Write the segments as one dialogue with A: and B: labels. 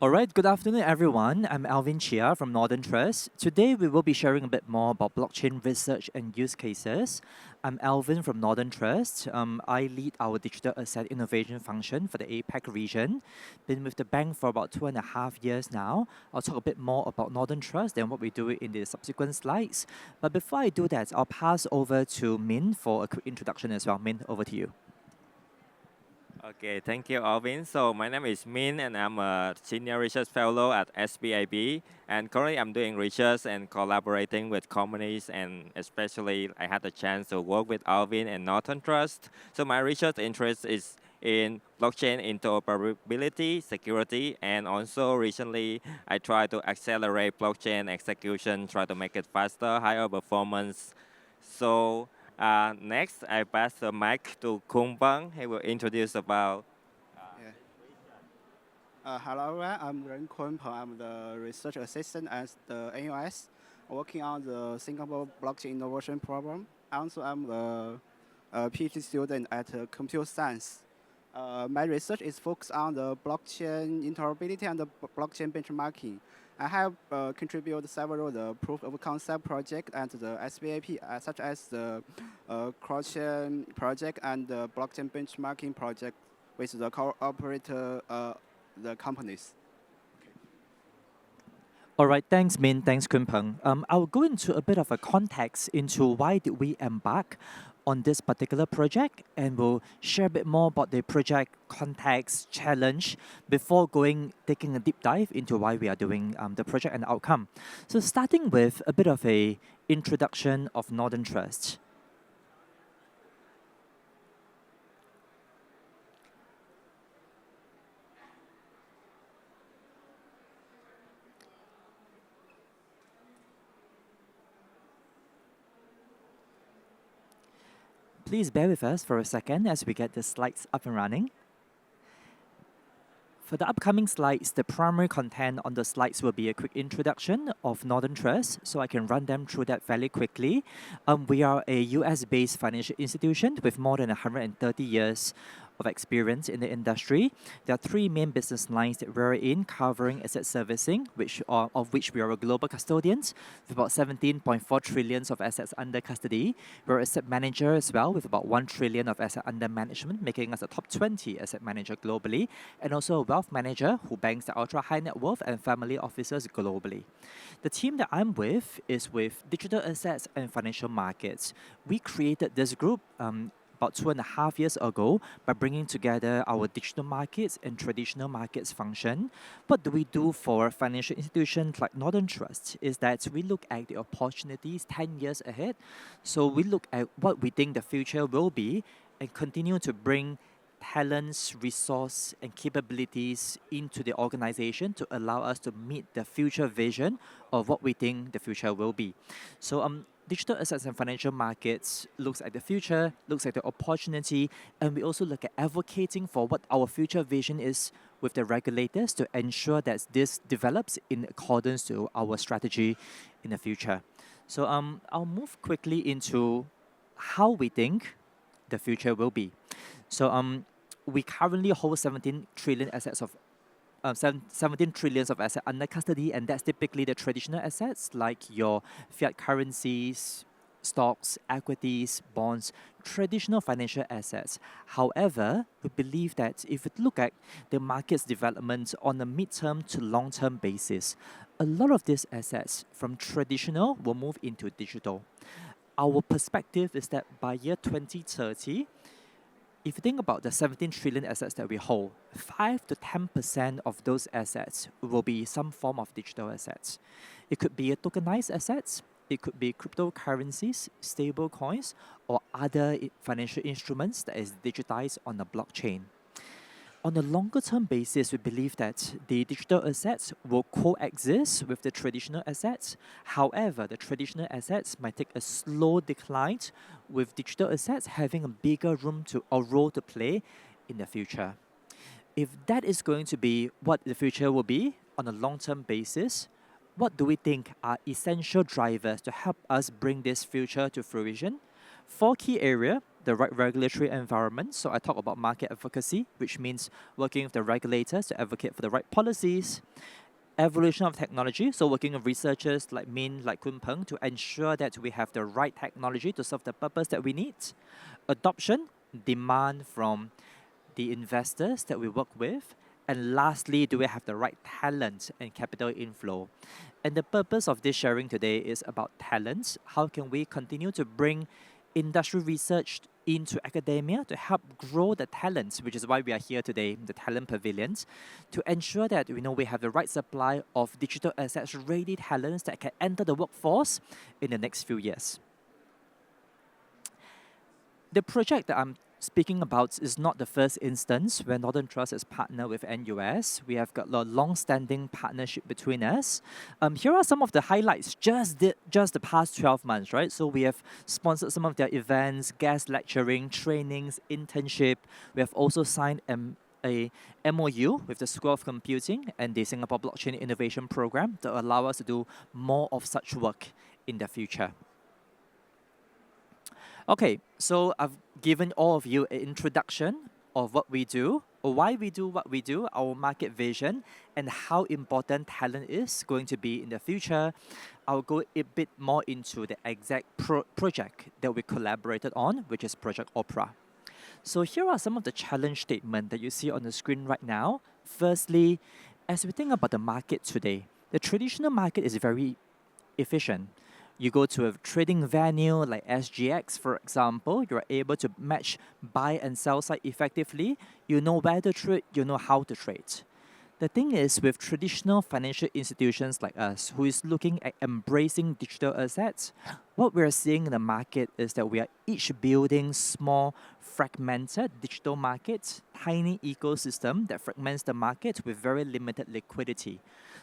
A: All right, good afternoon, everyone. I'm Alvin Chia from Northern Trust. Today, we will be sharing a bit more about blockchain research and use cases. I'm Alvin from Northern Trust. I lead our digital asset innovation function for the APAC region. Been with the bank for about 2.5 years now. I'll talk a bit more about Northern Trust and what we do in the subsequent slides. But before I do that, I'll pass over to Min for a quick introduction as well. Min, over to you.
B: Okay, thank you, Alvin. So my name is Min, and I'm a senior research fellow at SBIB. And currently, I'm doing research and collaborating with companies, and especially I had the chance to work with Alvin and Northern Trust. So my research interest is in blockchain interoperability, security, and also recently I try to accelerate blockchain execution, try to make it faster, higher performance. So next, I pass the mic to Kung Bang. He will introduce about.
C: Yeah. Hello, everyone. I'm Ren Kunpeng. I'm the research assistant at the Analyse, working on the Singapore Blockchain Innovation Program. Also, I'm a PhD student at Computer Science. My research is focused on the blockchain interoperability and the blockchain benchmarking. I have contributed several the proof of concept project and the SBAP, such as the cross-chain project and the blockchain benchmarking project with the cooperator the companies.
A: All right, thanks Min, thanks Kunpeng. I'll go into a bit of a context into why did we embark on this particular project, and we'll share a bit more about the project context, challenge, before taking a deep dive into why we are doing the project and outcome. So starting with a bit of a introduction of Northern Trust. Please bear with us for a second as we get the slides up and running. For the upcoming slides, the primary content on the slides will be a quick introduction of Northern Trust, so I can run them through that fairly quickly. We are a US-based financial institution with more than 130 years of experience in the industry. There are three main business lines that we're in, covering asset servicing, of which we are a global custodian with about 17.4 trillions of assets under custody. We're an asset manager as well, with about 1 trillion of asset under management, making us a top 20 asset manager globally, and also a wealth manager who banks the ultra high net worth and family offices globally. The team that I'm with is with digital assets and financial markets. We created this group about 2.5 years ago by bringing together our digital markets and traditional markets function. What do we do for financial institutions like Northern Trust is that we look at the opportunities 10 years ahead. So we look at what we think the future will be and continue to bring talents, resource, and capabilities into the organization to allow us to meet the future vision of what we think the future will be. So digital assets and financial markets looks at the future, looks at the opportunity, and we also look at advocating for what our future vision is with the regulators to ensure that this develops in accordance to our strategy in the future. So I'll move quickly into how we think the future will be. So we currently hold 17 trillion assets of 17 trillions of assets under custody, and that's typically the traditional assets like your fiat currencies, stocks, equities, bonds, traditional financial assets. However, we believe that if we look at the market's development on a mid-term to long-term basis, a lot of these assets from traditional will move into digital. Our perspective is that by year 2030, if you think about the 17 trillion assets that we hold, 5 to 10% of those assets will be some form of digital assets. It could be a tokenized assets, it could be cryptocurrencies, stable coins, or other financial instruments that is digitized on the blockchain. On a longer term basis, we believe that the digital assets will coexist with the traditional assets. However, the traditional assets might take a slow decline, with digital assets having a bigger role to play in the future. If that is going to be what the future will be on a long term basis, what do we think are essential drivers to help us bring this future to fruition? Four key area, the right regulatory environment. So I talk about market advocacy, which means working with the regulators to advocate for the right policies. Evolution of technology, so working with researchers like Min, like Kun Peng, to ensure that we have the right technology to serve the purpose that we need. Adoption, demand from the investors that we work with. And lastly, do we have the right talent and capital inflow? And the purpose of this sharing today is about talents. How can we continue to bring industry research into academia to help grow the talents, which is why we are here today, the talent pavilions, to ensure that we have the right supply of digital assets ready talents that can enter the workforce in the next few years. The project that I'm speaking about is not the first instance where Northern Trust has partnered with NUS. We have got a long-standing partnership between us. Here are some of the highlights just the past 12 months, right? So we have sponsored some of their events, guest lecturing, trainings, internship. We have also signed a MOU with the School of Computing and the Singapore Blockchain Innovation Program to allow us to do more of such work in the future. Okay, so I've given all of you an introduction of what we do, or why we do what we do, our market vision, and how important talent is going to be in the future. I'll go a bit more into the exact project that we collaborated on, which is Project Opera. So here are some of the challenge statements that you see on the screen right now. Firstly, as we think about the market today, the traditional market is very efficient. You go to a trading venue like SGX, for example, you're able to match buy and sell side effectively. You know where to trade, you know how to trade. The thing is, with traditional financial institutions like us, who is looking at embracing digital assets, what we're seeing in the market is that we are each building small, fragmented digital markets, tiny ecosystem that fragments the market with very limited liquidity.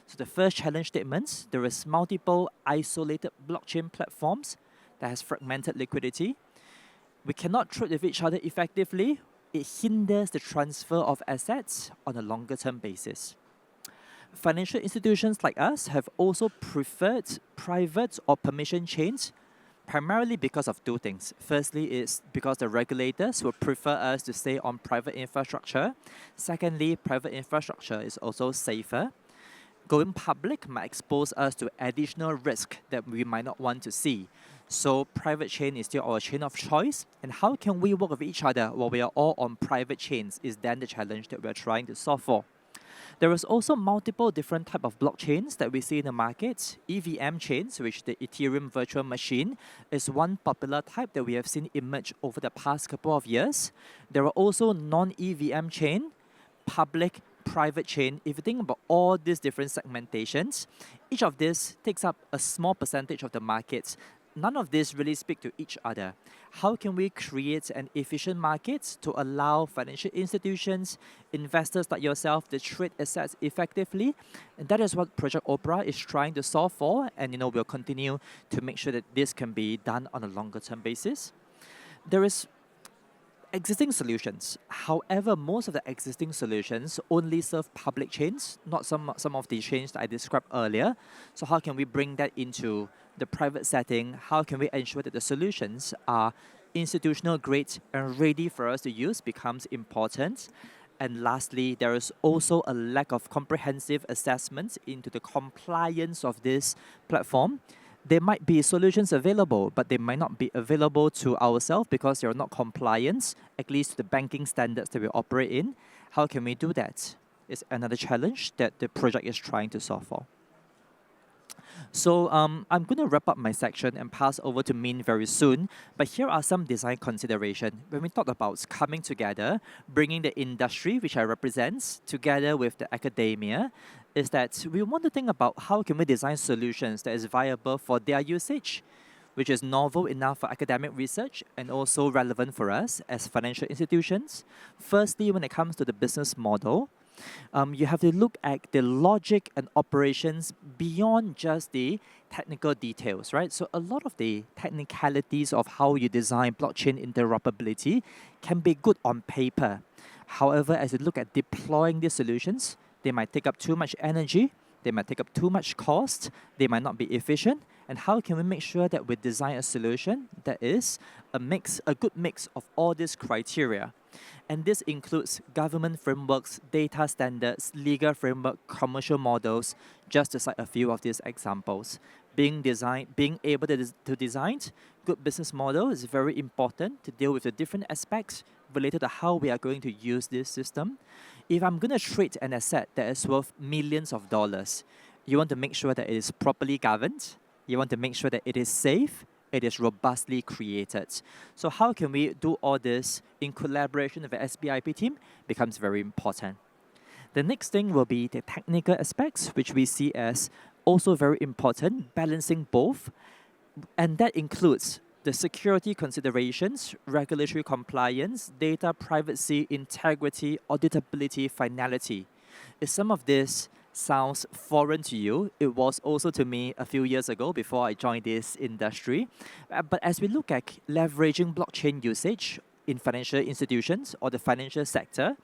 A: So the first challenge statement, there is multiple isolated blockchain platforms that has fragmented liquidity. We cannot trade with each other effectively. It hinders the transfer of assets on a longer term basis. Financial institutions like us have also preferred private or permission chains primarily because of two things. Firstly, is because the regulators will prefer us to stay on private infrastructure. Secondly, private infrastructure is also safer. Going public might expose us to additional risk that we might not want to see. So private chain is still our chain of choice. And how can we work with each other while we are all on private chains is then the challenge that we're trying to solve for. There is also multiple different type of blockchains that we see in the market. EVM chains, which the Ethereum virtual machine, is one popular type that we have seen emerge over the past couple of years. There are also non-EVM chain, public, private chain. If you think about all these different segmentations, each of these takes up a small percentage of the market. None of these really speak to each other. How can we create an efficient market to allow financial institutions, investors like yourself to trade assets effectively? And that is what Project Opera is trying to solve for. And we'll continue to make sure that this can be done on a longer term basis. There is existing solutions. However, most of the existing solutions only serve public chains, not some of the chains that I described earlier. So how can we bring that into the private setting? How can we ensure that the solutions are institutional grade and ready for us to use becomes important. And lastly, there is also a lack of comprehensive assessments into the compliance of this platform. There might be solutions available, but they might not be available to ourselves because they're not compliant, at least to the banking standards that we operate in. How can we do that? It's another challenge that the project is trying to solve for. So I'm going to wrap up my section and pass over to Min very soon. But here are some design considerations. When we talk about coming together, bringing the industry, which I represent, together with the academia, is that we want to think about how can we design solutions that is viable for their usage, which is novel enough for academic research and also relevant for us as financial institutions. Firstly, when it comes to the business model, you have to look at the logic and operations beyond just the technical details, right? So a lot of the technicalities of how you design blockchain interoperability can be good on paper. However, as you look at deploying these solutions, they might take up too much energy, they might take up too much cost, they might not be efficient, and how can we make sure that we design a solution that is a good mix of all these criteria. And this includes government frameworks, data standards, legal framework, commercial models, just to cite a few of these examples. Being able to design good business model is very important to deal with the different aspects related to how we are going to use this system. If I'm going to trade an asset that is worth millions of dollars, you want to make sure that it is properly governed. You want to make sure that it is safe, it is robustly created. So how can we do all this in collaboration with the SBIP team becomes very important. The next thing will be the technical aspects, which we see as also very important, balancing both. And that includes the security considerations, regulatory compliance, data privacy, integrity, auditability, finality. If some of this sounds foreign to you, it was also to me a few years ago before I joined this industry. But as we look at leveraging blockchain usage in financial institutions or the financial sector,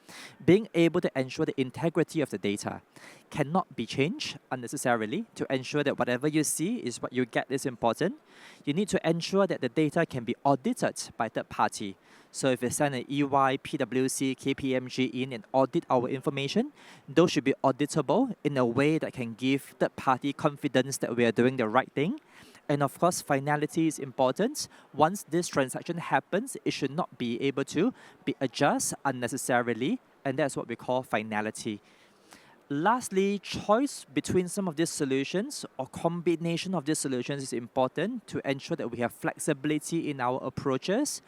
A: being able to ensure the integrity of the data cannot be changed unnecessarily. To ensure that whatever you see is what you get is important. You need to ensure that the data can be audited by third party. So if we send an EY, PwC, KPMG in and audit our information, those should be auditable in a way that can give third party confidence that we are doing the right thing. And of course, finality is important. Once this transaction happens, it should not be able to be adjusted unnecessarily, and that's what we call finality. Lastly, choice between some of these solutions or combination of these solutions is important to ensure that we have flexibility in our approaches.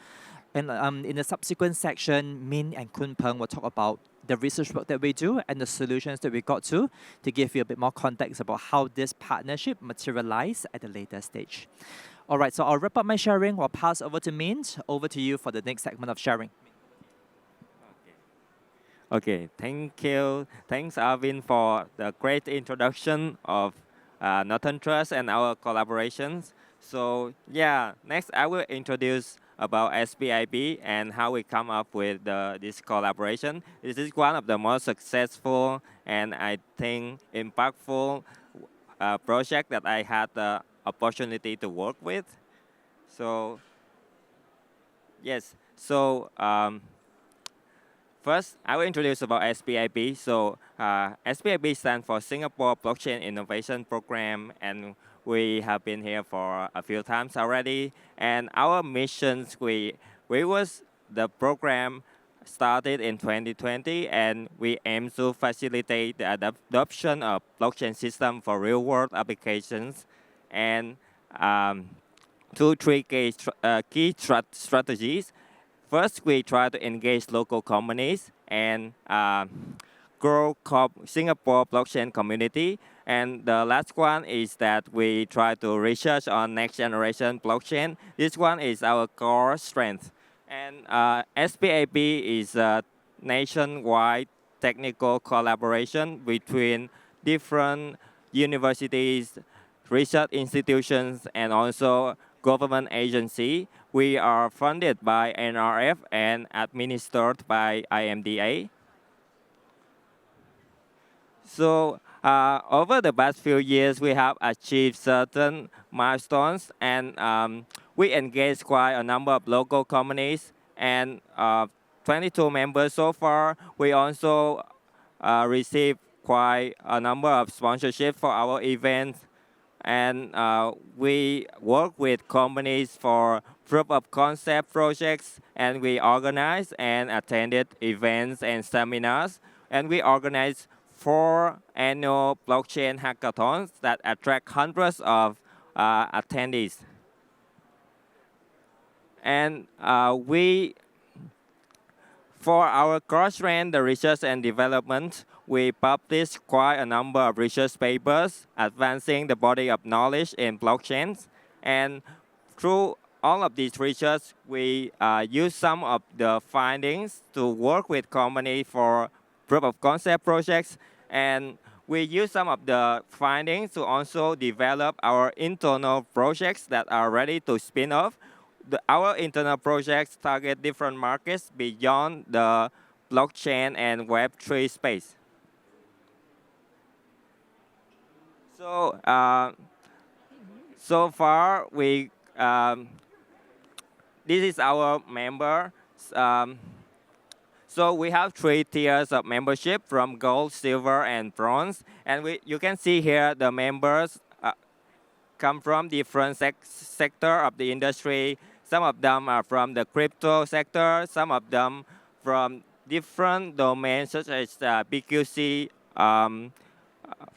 A: And in the subsequent section, Min and Kun Peng will talk about the research work that we do and the solutions that we got to give you a bit more context about how this partnership materialized at a later stage. All right, so I'll wrap up my sharing. I'll pass over to Min. Over to you for the next segment of sharing.
B: Okay, thank you. Thanks, Arvin, for the great introduction of Northern Trust and our collaborations. So yeah, next I will introduce about SBIB and how we come up with this collaboration. This is one of the most successful and I think impactful project that I had the opportunity to work with. So yes, so first I will introduce about SBIB. So SBIB stands for Singapore Blockchain Innovation Program, and we have been here for a few times already. And our missions, the program started in 2020, and we aim to facilitate the adoption of blockchain system for real-world applications. And three key strategies. First, we try to engage local companies and grow Singapore blockchain community. And the last one is that we try to research on next generation blockchain. This one is our core strength. And SBAB is a nationwide technical collaboration between different universities, research institutions, and also government agency. We are funded by NRF and administered by IMDA. So over the past few years, we have achieved certain milestones, and we engaged quite a number of local companies, and 22 members so far. We also received quite a number of sponsorships for our events, and we work with companies for proof of concept projects, and we organized and attended events and seminars, and we organized 4 annual blockchain hackathons that attract hundreds of attendees. And for our cross-trend, the research and development, we published quite a number of research papers advancing the body of knowledge in blockchains. And through all of these research, we use some of the findings to work with companies for proof of concept projects. And we use some of the findings to also develop our internal projects that are ready to spin off. Our internal projects target different markets beyond the blockchain and Web3 space. So so far this is our member. Um, so we have 3 tiers of membership from gold, silver, and bronze. And you can see here the members come from different sector of the industry. Some of them are from the crypto sector. Some of them from different domains such as BQC,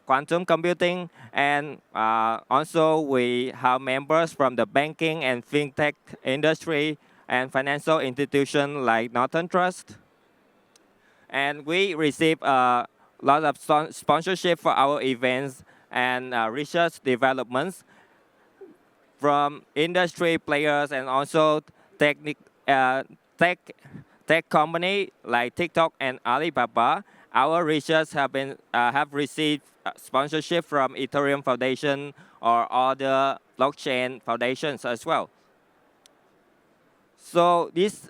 B: quantum computing, and also we have members from the banking and fintech industry and financial institution like Northern Trust. And we receive a lot of sponsorship for our events and research developments from industry players and also technic, uh, tech, tech company like TikTok and Alibaba. Our research have received sponsorship from Ethereum Foundation or other blockchain foundations as well. So this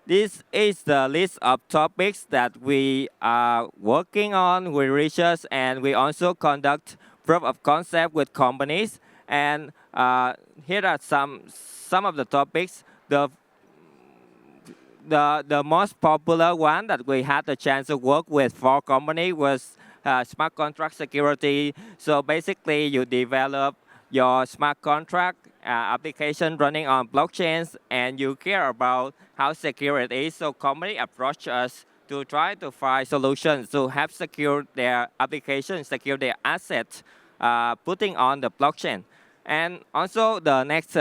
B: is the list of topics that we are working on with research, and we also conduct proof of concept with companies. And here are some of the topics. The most popular one that we had the chance to work with for company was smart contract security. So basically, you develop your smart contract application running on blockchains, and you care about how secure it is. So company approach us to try to find solutions to have secure their applications, secure their assets, putting on the blockchain. And also the next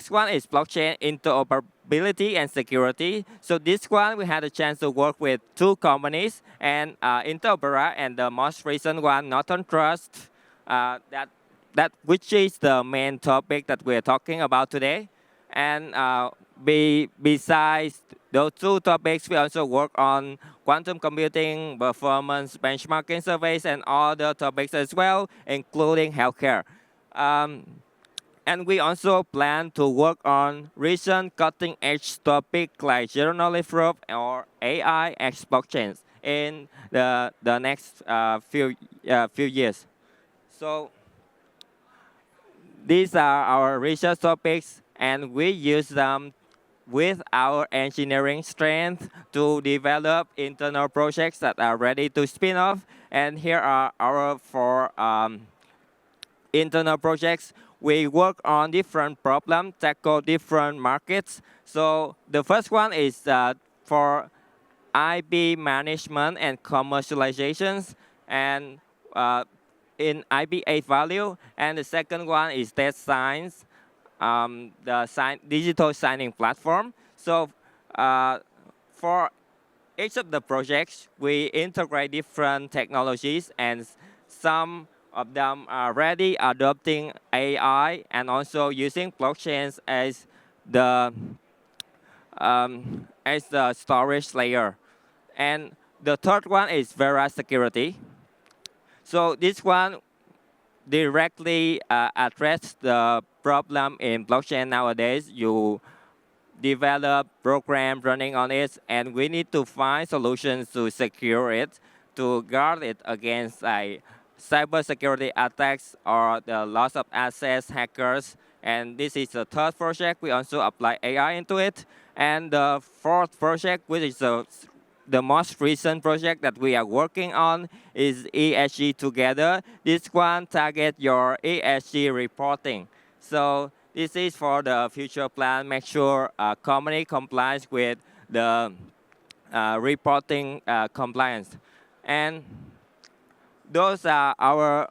B: one is blockchain interoperability and security. So this one, we had a chance to work with 2 companies, and Interopera and the most recent one, Northern Trust, that which is the main topic that we're talking about today. And besides those 2 topics, we also work on quantum computing, performance benchmarking surveys, and other topics as well, including healthcare. And we also plan to work on recent cutting-edge topics like zero knowledge proof or AI X blockchains in the next few years. So these are our research topics, and we use them with our engineering strength to develop internal projects that are ready to spin off. And here are our 4 internal projects. We work on different problems, tackle different markets. So the first one is for IP management and commercializations, and in IP value. And the second one is data science, the digital signing platform. So for each of the projects, we integrate different technologies, and some of them are already adopting AI and also using blockchains as the storage layer. And the third one is Vera security. So this one directly address the problem in blockchain nowadays. You develop program running on it, and we need to find solutions to secure it, to guard it against cybersecurity attacks or the loss of assets, hackers. And this is the third project. We also apply AI into it. And the fourth project, which is the most recent project that we are working on, is ESG Together. This one target your ESG reporting. So this is for the future plan, make sure company complies with the reporting compliance. And those are our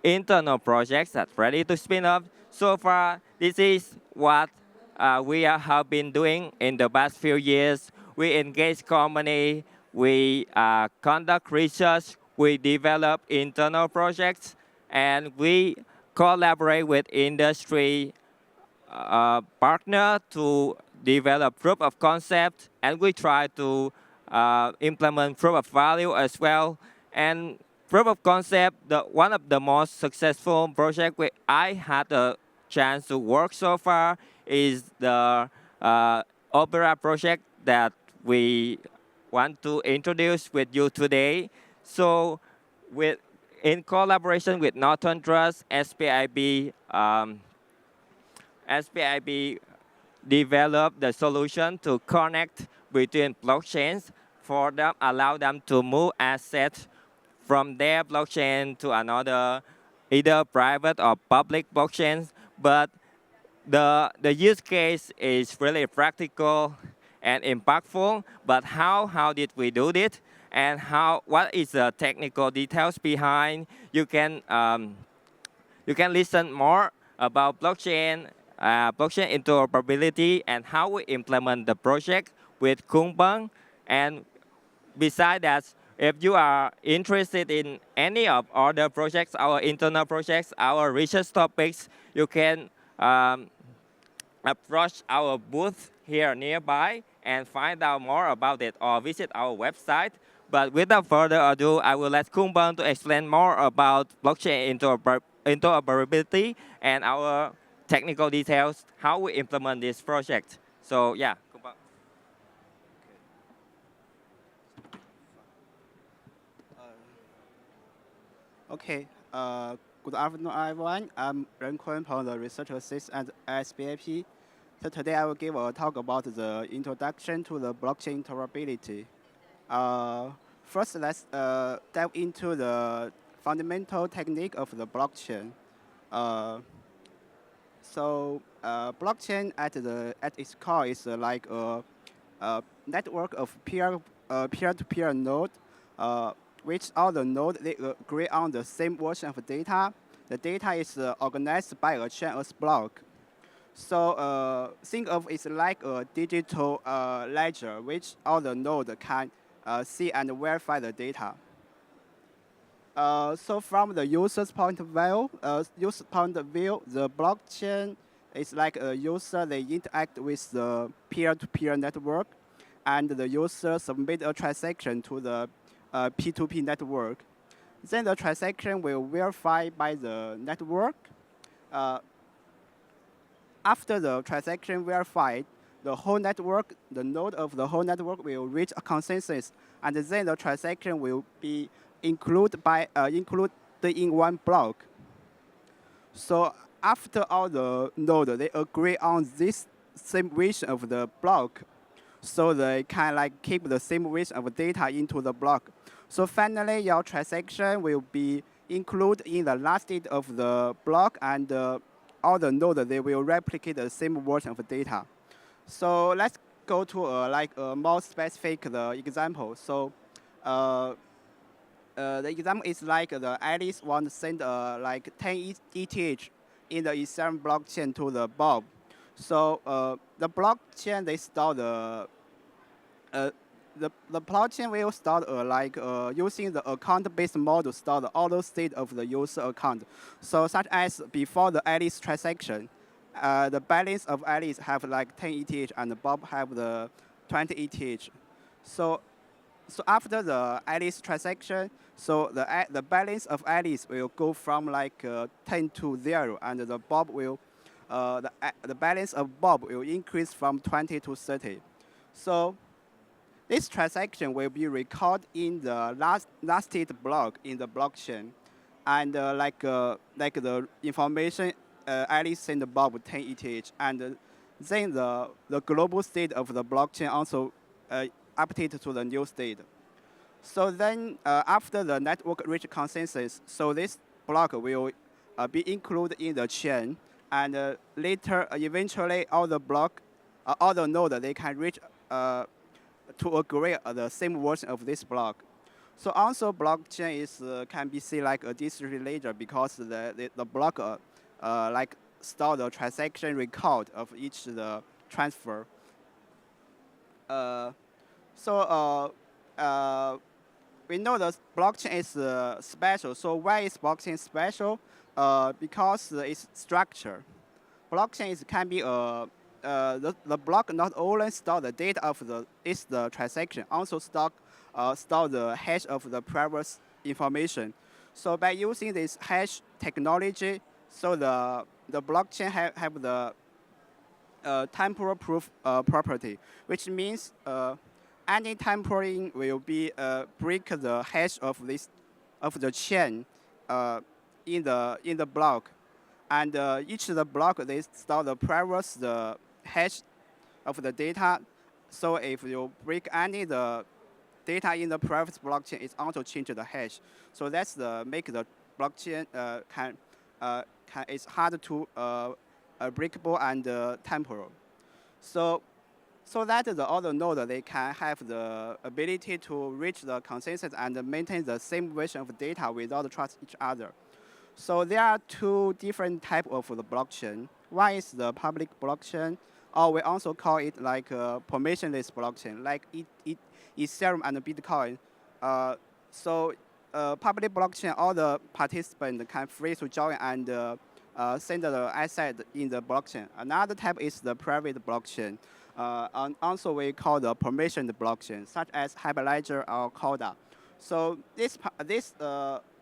B: internal projects that ready to spin off. So far, this is what have been doing in the past few years. We engage company, we conduct research, we develop internal projects, and we collaborate with industry partner to develop proof of concept, and we try to implement proof of value as well. And proof of concept, one of the most successful project I had a chance to work so far is the Opera project that we want to introduce with you today. So in collaboration with Northern Trust, SPIB developed the solution to connect between blockchains for them, allow them to move assets from their blockchain to another, either private or public blockchains. But the use case is really practical and impactful. But how did we do it? And what is the technical details behind? You can listen more about blockchain interoperability, and how we implement the project with Kung Bang. And besides that, if you are interested in any of other projects, our internal projects, our research topics, you can approach our booth here nearby and find out more about it, or visit our website. But without further ado, I will let Kung Bang to explain more about blockchain interoperability and our technical details, how we implement this project. So yeah, Kung Bang.
C: Okay. Good afternoon, everyone. I'm Ren Kun from the research assistant at SBAP. So today I will give a talk about the introduction to the blockchain interoperability. First, let's dive into the fundamental technique of the blockchain. Blockchain at its core is like a network of peer-to-peer node, which all the nodes they agree on the same version of data. The data is organized by a chain as block. So think of it like a digital ledger, which all the nodes can see and verify the data. So from the user's point of view, the blockchain is like a user. They interact with the peer-to-peer network, and the user submit a transaction to the P2P network. Then the transaction will verify by the network. After the transaction verified, the whole network, the node of the whole network will reach a consensus, and then the transaction will be included in one block. So after all the nodes they agree on this same version of the block, so they can like keep the same version of data into the block. So finally, your transaction will be included in the last state of the block, and all the nodes they will replicate the same version of data. So let's go to a more specific example. So the example is like the Alice want to send like 10 ETH in the Ethereum blockchain to the Bob. So the blockchain they store the blockchain will start using the account-based model to store the auto state of the user account. So such as before the Alice transaction, the balance of Alice have like 10 ETH and Bob have the 20 ETH. So after the Alice transaction, so the balance of Alice will go from like 10 to 0, and the Bob will the balance of Bob will increase from 20 to 30. So this transaction will be recorded in the last state block in the blockchain, and like the information Alice sent Bob 10 ETH, and then the global state of the blockchain also update to the new state. So then after the network reach consensus, so this block will be included in the chain, and later eventually all the nodes they can reach to agree the same version of this block. So also blockchain is can be seen like a distributed ledger, because the block like store the transaction record of each the transfer. We know the blockchain is special. So why is blockchain special? Because its structure. Blockchain can be the block not only store the data of the transaction, also store the hash of the previous information. So by using this hash technology, so the blockchain have the temporal proof property, which means any tampering will be break the hash of the chain in the block, and each of the block they store the previous the hash of the data. So if you break any the data in the previous blockchain, it auto change the hash. So that's the make the blockchain it's hard to breakable and temporal. So that the other node they can have the ability to reach the consensus and maintain the same version of data without trust each other. So there are two different type of the blockchain. One is the public blockchain, or we also call it like a permissionless blockchain, like Ethereum and Bitcoin. Public blockchain, all the participants can free to join and send the asset in the blockchain. Another type is the private blockchain. And also we call the permissioned blockchain, such as Hyperledger or Corda. So this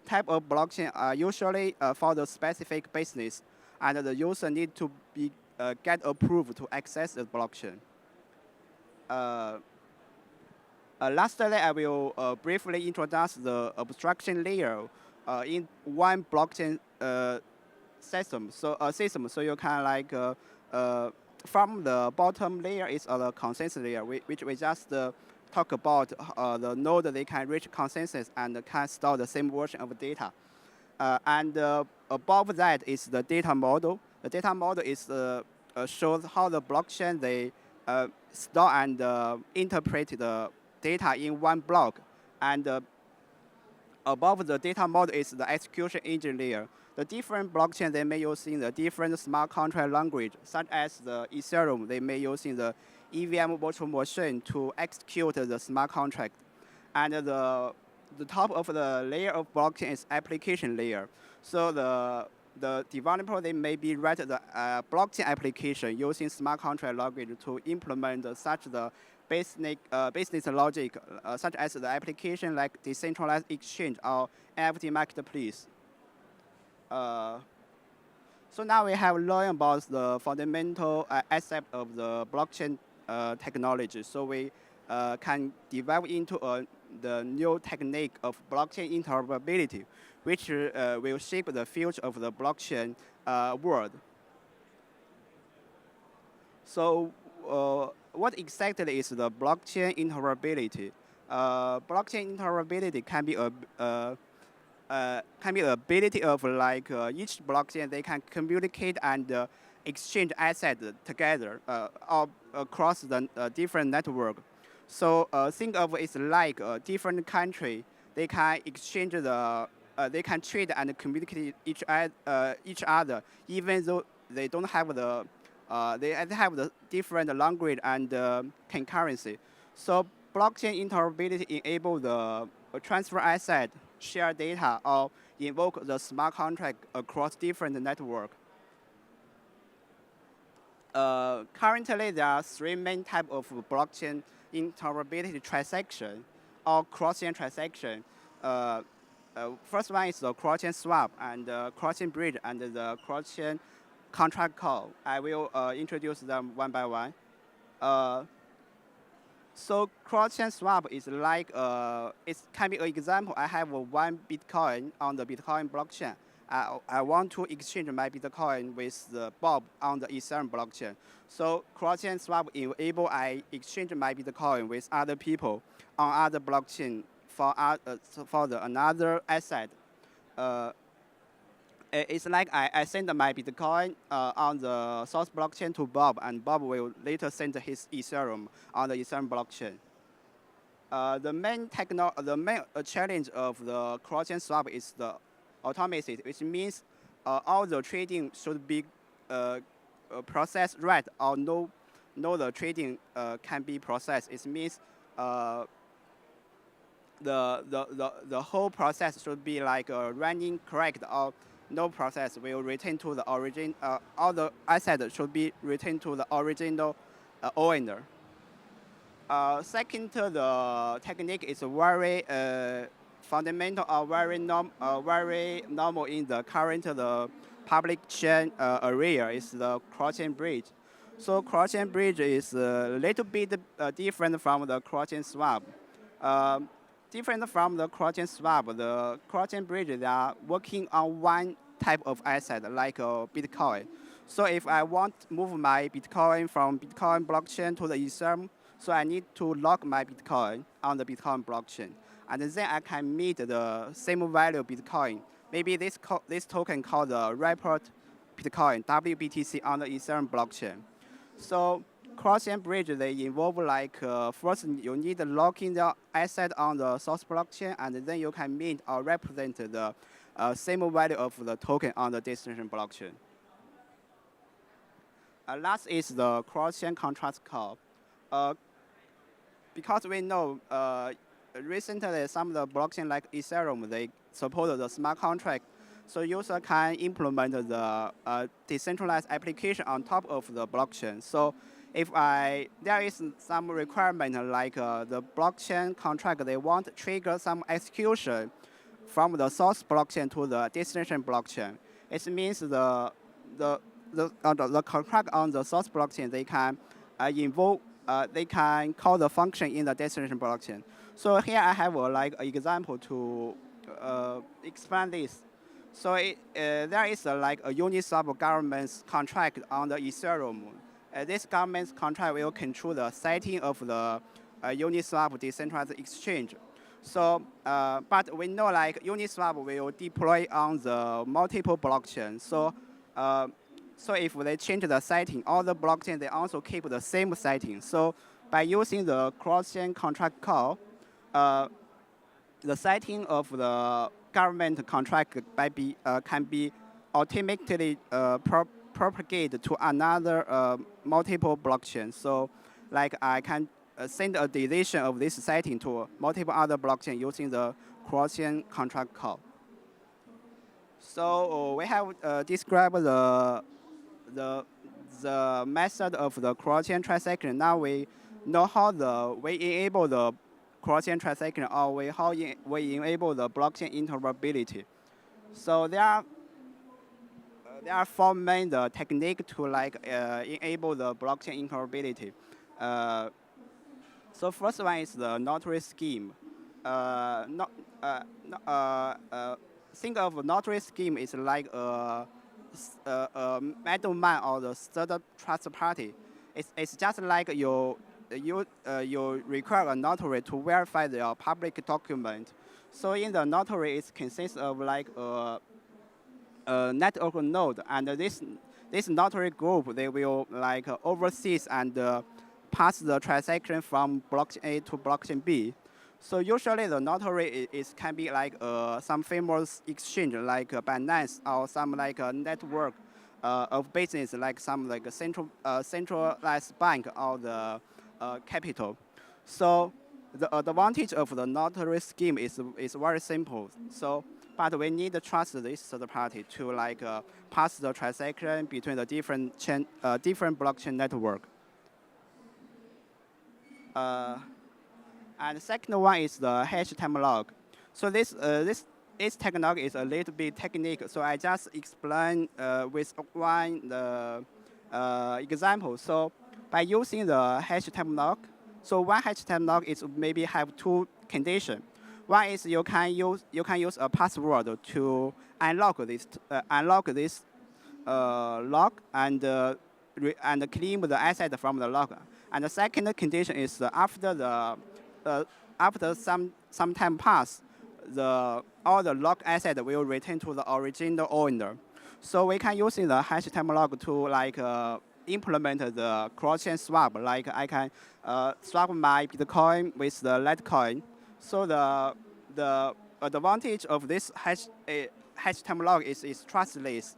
C: type of blockchain are usually for the specific business, and the user need to be get approved to access the blockchain. Lastly, I will briefly introduce the abstraction layer in one blockchain system. So you can like from the bottom layer is the consensus layer, which we just talk about the node they can reach consensus and can store the same version of data. And above that is the data model. The data model is shows how the blockchain they store and interpret the data in one block. And above the data model is the execution engine layer. The different blockchain they may using the different smart contract language, such as the Ethereum, they may using the EVM virtual machine to execute the smart contract. And the top of the layer of blockchain is application layer. So the developer they may be write the blockchain application using smart contract language to implement such the business logic, such as the application like decentralized exchange or NFT marketplace. So now we have learned about the fundamental aspect of the blockchain technology. So we can develop into the new technique of blockchain interoperability, which will shape the future of the blockchain world. So what exactly is the blockchain interoperability? Blockchain interoperability can be the ability of like each blockchain they can communicate and exchange assets together or across the different network. So think of it like a different country they can exchange they can trade and communicate each other even though they don't have the they have the different language and concurrency. So blockchain interoperability enable the transfer asset, share data, or invoke the smart contract across different networks. Currently, there are three main types of blockchain interoperability transaction or cross-chain transaction. First one is the cross-chain swap and cross-chain bridge and the cross-chain contract call. I will introduce them one by one. So cross-chain swap is like it can be an example. I have one Bitcoin on the Bitcoin blockchain. I want to exchange my Bitcoin with Bob on the Ethereum blockchain. So cross-chain swap enable I exchange my Bitcoin with other people on other blockchain for another asset. It's like I send my Bitcoin on the source blockchain to Bob, and Bob will later send his Ethereum on the Ethereum blockchain. The main challenge of the cross-chain swap is the automacy, which means all the trading should be processed right or no the trading can be processed. It means the whole process should be like running correct or no process will return to the origin. All the assets should be returned to the original owner. Second, the technique is very fundamental or very normal in the current the public chain area is the cross-chain bridge. So cross-chain bridge is a little bit different from the cross-chain swap. different from the cross-chain swap, the cross-chain bridge, they are working on one type of asset, like Bitcoin. So if I want to move my Bitcoin from Bitcoin blockchain to the Ethereum, so I need to lock my Bitcoin on the Bitcoin blockchain. And then I can meet the same value Bitcoin. Maybe this token called the report Bitcoin, WBTC, on the Ethereum blockchain. So cross-chain bridge, they involve like first you need to lock in the asset on the source blockchain, and then you can mint or represent the same value of the token on the destination blockchain. Last is the cross-chain contract call. Because we know recently some of the blockchain like Ethereum, they support the smart contract. So user can implement the decentralized application on top of the blockchain. So if there is some requirement like the blockchain contract, they want to trigger some execution from the source blockchain to the destination blockchain. It means the contract on the source blockchain, they can they can call the function in the destination blockchain. So here I have like an example to explain this. So there is like a Uniswap government's contract on the Ethereum. This government's contract will control the setting of the Uniswap decentralized exchange. So, but we know like Uniswap will deploy on the multiple blockchains. So, so if they change the setting, all the blockchains they also keep the same setting. So by using the cross-chain contract call, the setting of the government contract can be automatically propagated to another multiple blockchain. So like I can send a decision of this setting to multiple other blockchain using the cross-chain contract call. So we have described the method of the cross-chain transaction. Now we know how we enable the cross-chain transaction, or how we enable the blockchain interoperability. So there are four main techniques to like enable the blockchain interoperability. So first one is the notary scheme. Think of notary scheme is like a middleman or the third trust party. It's just like you require a notary to verify the public document. So in the notary, it consists of like a network node, and this notary group, they will like oversees and pass the transaction from blockchain A to blockchain B. So usually the notary can be like some famous exchange like Binance, or some like a network of business like some like a centralized bank or the capital. So the advantage of the notary scheme is very simple. So, but we need to trust this third party to like pass the transaction between the different blockchain network. And the second one is the hash time log. So this technology is a little bit technical. So I just explain with one example. So by using the hash time log, so one hash time log is maybe have two conditions. One is you can use a password to unlock this log and claim the asset from the log. And the second condition is after some time pass, all the log asset will return to the original owner. So we can use the hash time log to like implement the cross-chain swap. Like I can swap my Bitcoin with the Litecoin. So the advantage of this hash time log is trustless.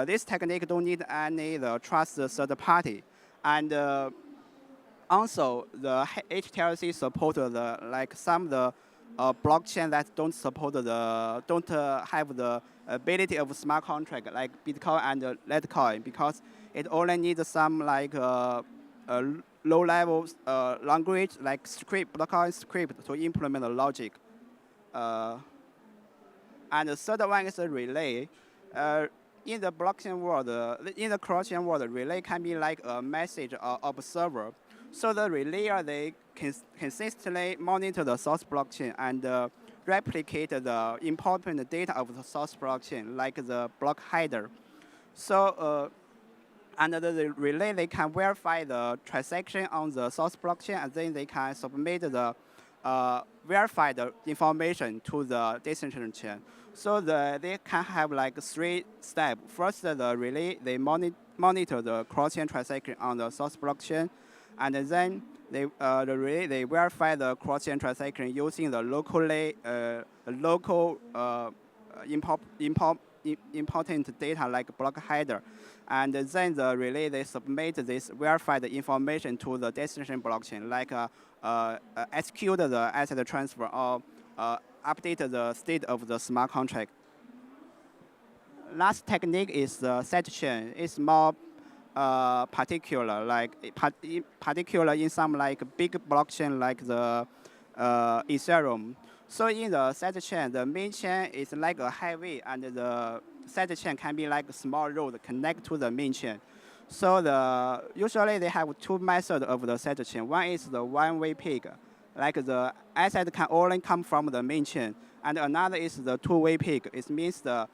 C: This technique don't need any trust third party, and also the HTLC support some blockchain that don't have the ability of smart contract like Bitcoin and Litecoin, because it only needs some like low level language like Bitcoin script to implement the logic. And the third one is a relay. In the blockchain world, in the cross-chain world, relay can be like a message or observer. So the relayer, consistently monitor the source blockchain and replicate the important data of the source blockchain, like the block header. So under the relay, they can verify the transaction on the source blockchain, and then they can submit the verified information to the decentralized chain. So they can have like 3 steps. First, the relay, they monitor the cross-chain transaction on the source blockchain, and then the relay, they verify the cross-chain transaction using the local important data like block header. And then the relay, they submit this verified information to the destination blockchain, like execute the asset transfer or update the state of the smart contract. Last technique is the set chain. It's more particular, like particular in some like big blockchain like the Ethereum. So in the set chain, the main chain is like a highway, and the side chain can be like a small road connect to the main chain. So usually they have 2 methods of the side chain. One is the one-way pig, like the asset can only come from the main chain, and another is the two-way pig. It means the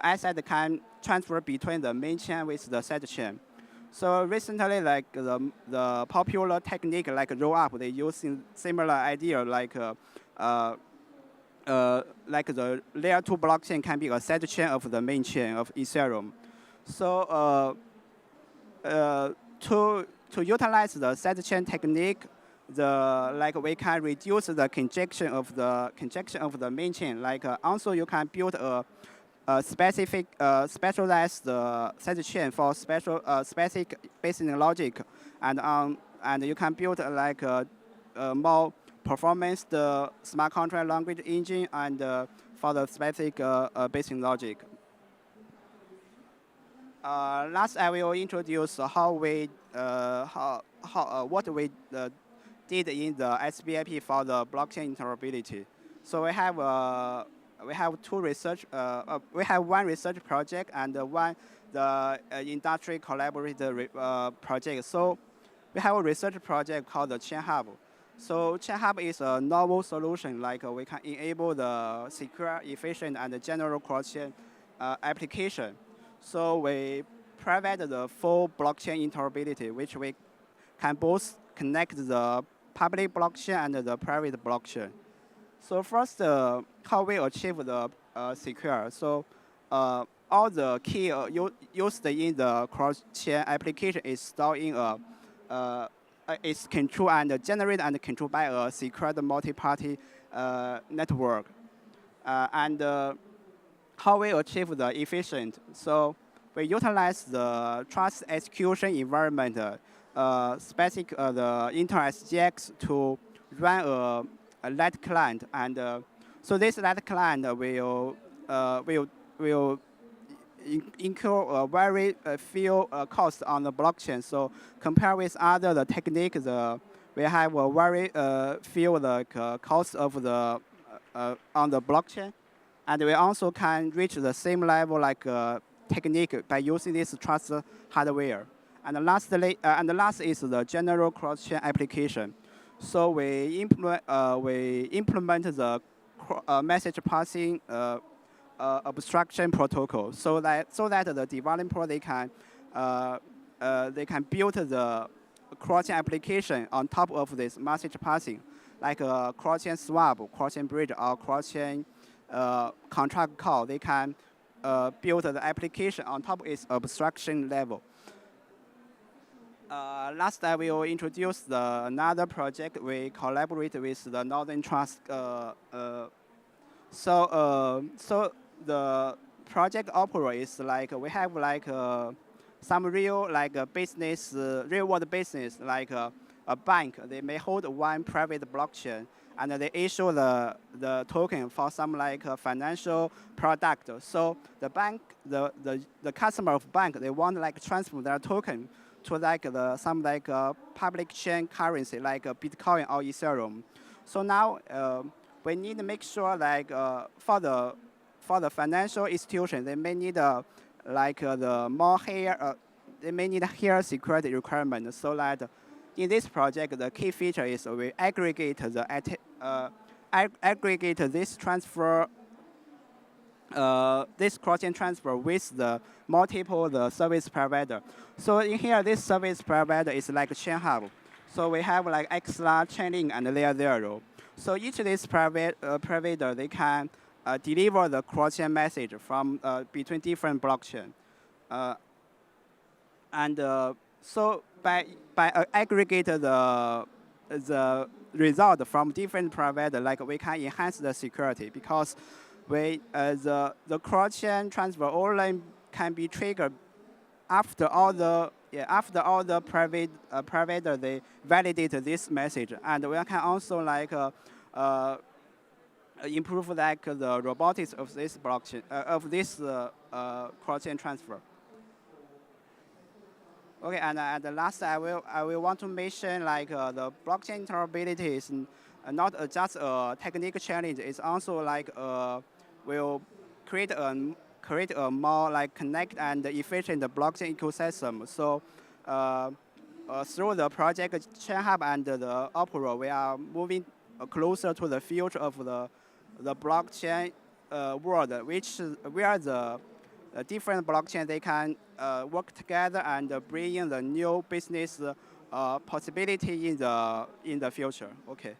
C: asset can transfer between the main chain with the side chain. So recently, like the popular technique like roll up, they using similar idea like the layer 2 blockchain can be a side chain of the main chain of Ethereum. So to utilize the side chain technique, we can reduce the congestion of the main chain. Also you can build a specific specialized side chain for specific business logic, and you can build like a more performance the smart contract language engine and for the specific business logic. Last, I will introduce how we what we did in the SBIP for the blockchain interoperability. So we have one research project and one the industry collaborative project. So we have a research project called the Chain Hub. So Chain Hub is a novel solution, like we can enable the secure, efficient, and general cross-chain application. So we provide the full blockchain interoperability, which we can both connect the public blockchain and the private blockchain. So first, how we achieve the secure. So all the key used in the cross-chain application is stored in is controlled and generated and controlled by a secured multi-party network. And how we achieve the efficient. So we utilize the trust execution environment, specific the Intel SGX to run a light client, and so this light client will incur a very few costs on the blockchain. So compared with other techniques, we have a very few costs of the on the blockchain, and we also can reach the same level like technique by using this trust hardware. And lastly, and the last is the general cross-chain application. So we implement the message passing abstraction protocol, so that the developer they can build the cross-chain application on top of this message passing, like a cross-chain swap, cross-chain bridge, or cross-chain contract call. They can build the application on top of its abstraction level. Last, I will introduce another project we collaborate with the Northern Trust. So the project operates like we have like some real business, real world business, like a bank. They may hold one private blockchain, and they issue the token for some like financial product. So the bank, the customer of bank, they want like transfer their token to like some like public chain currency like Bitcoin or Ethereum. So now we need to make sure like for the financial institution, they may need like the more higher they may need higher security requirements, so that in this project, the key feature is we aggregate aggregate this transfer, this cross-chain transfer with the multiple the service provider. So in here, this service provider is like a chain hub. So we have like extra chaining and layer 0. So each of these provider, they can deliver the cross-chain message from between different blockchain. So by aggregate the result from different provider, like we can enhance the security because the cross-chain transfer only can be triggered after all the private provider they validate this message, and we can also like improve like the robotics of this blockchain of this cross-chain transfer. Okay, and the last I will want to mention like the blockchain interoperability is not just a technical challenge. It's also like will create a more like connect and efficient blockchain ecosystem. So through the project Chain Hub and the Opera, we are moving closer to the future of the blockchain world, where the different blockchain they can work together and bring in the new business possibility in the future. Okay.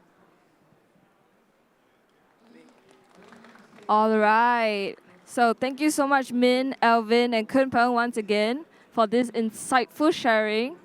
D: All right. So thank you so much, Min, Alvin, and Kun Peng once again for this insightful sharing.